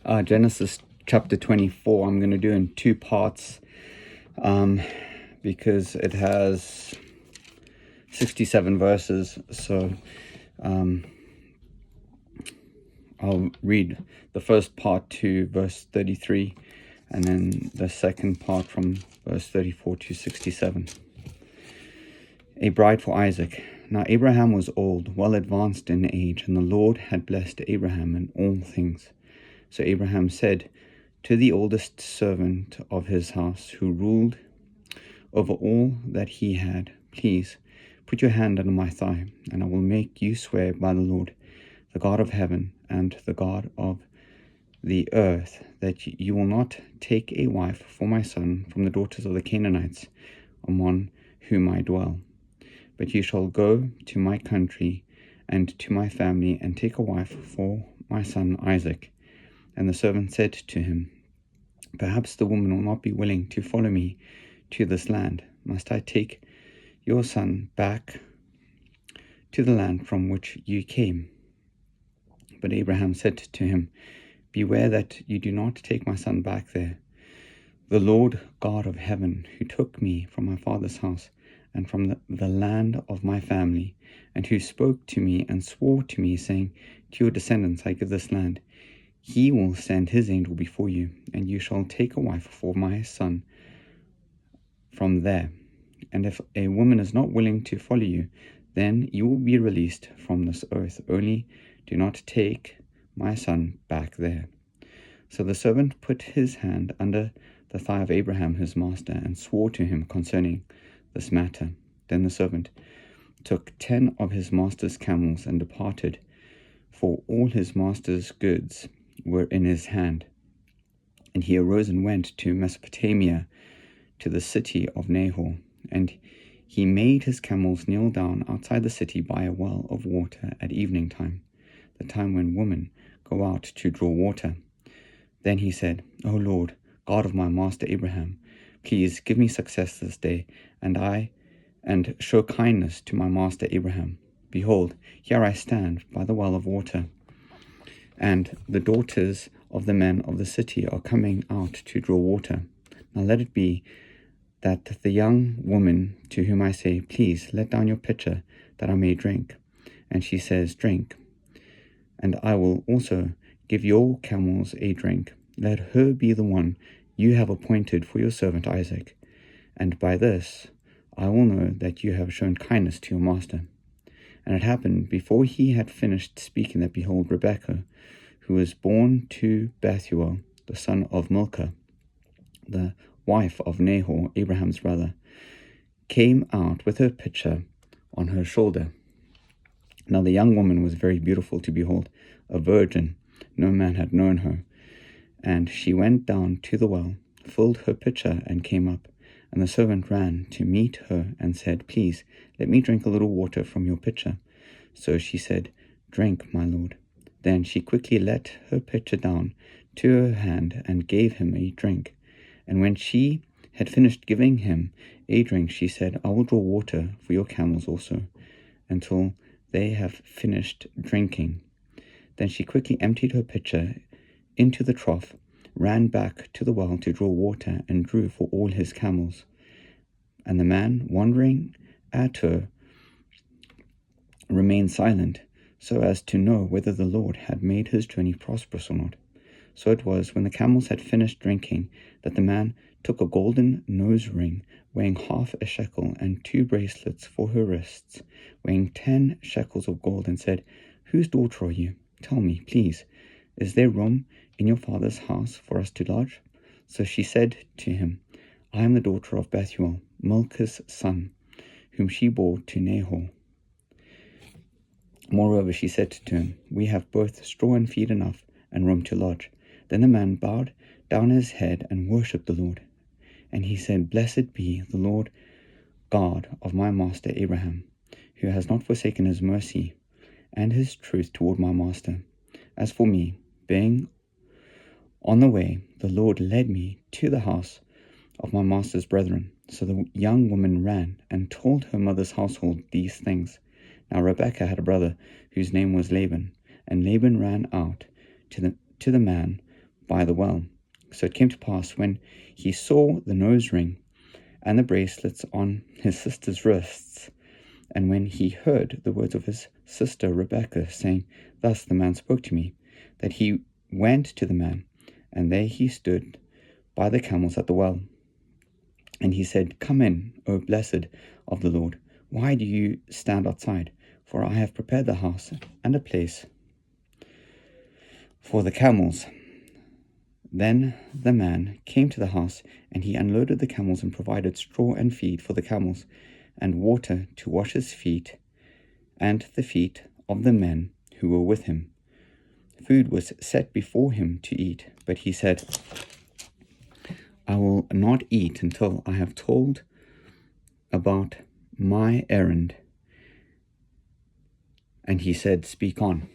Genesis chapter 24, I'm going to do in two parts because it has 67 verses. So I'll read the first part to verse 33 and then the second part from verse 34 to 67. A bride for Isaac. Now Abraham was old, well advanced in age, and the Lord had blessed Abraham in all things. So Abraham said to the oldest servant of his house, who ruled over all that he had, "Please put your hand under my thigh, and I will make you swear by the Lord, the God of heaven and the God of the earth, that you will not take a wife for my son from the daughters of the Canaanites among whom I dwell. But you shall go to my country and to my family and take a wife for my son Isaac." And the servant said to him, "Perhaps the woman will not be willing to follow me to this land. Must I take your son back to the land from which you came?" But Abraham said to him, "Beware that you do not take my son back there. The Lord God of heaven, who took me from my father's house and from the land of my family, and who spoke to me and swore to me, saying, 'To your descendants I give this land,' he will send his angel before you, and you shall take a wife for my son from there. And if a woman is not willing to follow you, then you will be released from this oath. Only do not take my son back there." So the servant put his hand under the thigh of Abraham his master, and swore to him concerning this matter. Then the servant took 10 of his master's camels and departed, for all his master's goods were in his hand. And he arose and went to Mesopotamia, to the city of Nahor. And he made his camels kneel down outside the city by a well of water at evening time, the time when women go out to draw water. Then he said, "O Lord, God of my master Abraham, please give me success this day, and show kindness to my master Abraham. Behold, here I stand by the well of water, and the daughters of the men of the city are coming out to draw water. Now let it be that the young woman to whom I say, 'Please let down your pitcher, that I may drink,' and she says, 'Drink, and I will also give your camels a drink. Let her be the one you have appointed for your servant Isaac, and by this I will know that you have shown kindness to your master.' And it happened, before he had finished speaking, that behold, Rebekah, who was born to Bethuel, the son of Milcah, the wife of Nahor, Abraham's brother, came out with her pitcher on her shoulder. Now the young woman was very beautiful to behold, a virgin, no man had known her. And she went down to the well, filled her pitcher, and came up. And the servant ran to meet her and said, 'Please, let me drink a little water from your pitcher.' So she said, 'Drink, my lord.' Then she quickly let her pitcher down to her hand and gave him a drink. And when she had finished giving him a drink, she said, 'I will draw water for your camels also, until they have finished drinking.' Then she quickly emptied her pitcher into the trough, ran back to the well to draw water, and drew for all his camels. And the man, wondering at her, remained silent, so as to know whether the Lord had made his journey prosperous or not. So it was, when the camels had finished drinking, that the man took a golden nose ring, weighing 1/2 a shekel, and 2 bracelets for her wrists, weighing 10 shekels of gold, and said, 'Whose daughter are you? Tell me, please, is there room in your father's house for us to lodge?' So she said to him, 'I am the daughter of Bethuel, Milcah's son, whom she bore to Nahor.' Moreover, she said to him, 'We have both straw and feed enough, and room to lodge.' Then the man bowed down his head and worshipped the Lord. And he said, 'Blessed be the Lord God of my master Abraham, who has not forsaken his mercy and his truth toward my master. As for me, being on the way, the Lord led me to the house of my master's brethren.' So the young woman ran and told her mother's household these things. Now Rebekah had a brother whose name was Laban, and Laban ran out to the man by the well. So it came to pass, when he saw the nose ring and the bracelets on his sister's wrists, and when he heard the words of his sister Rebekah, saying, Thus the man spoke to me, that he went to the man, and there he stood by the camels at the well. And he said, Come in, O blessed of the Lord. Why do you stand outside? For I have prepared the house and a place for the camels. Then the man came to the house, and he unloaded the camels and provided straw and feed for the camels, and water to wash his feet and the feet of the men who were with him. Food was set before him to eat, but he said, I will not eat until I have told about my errand. And he said, Speak on.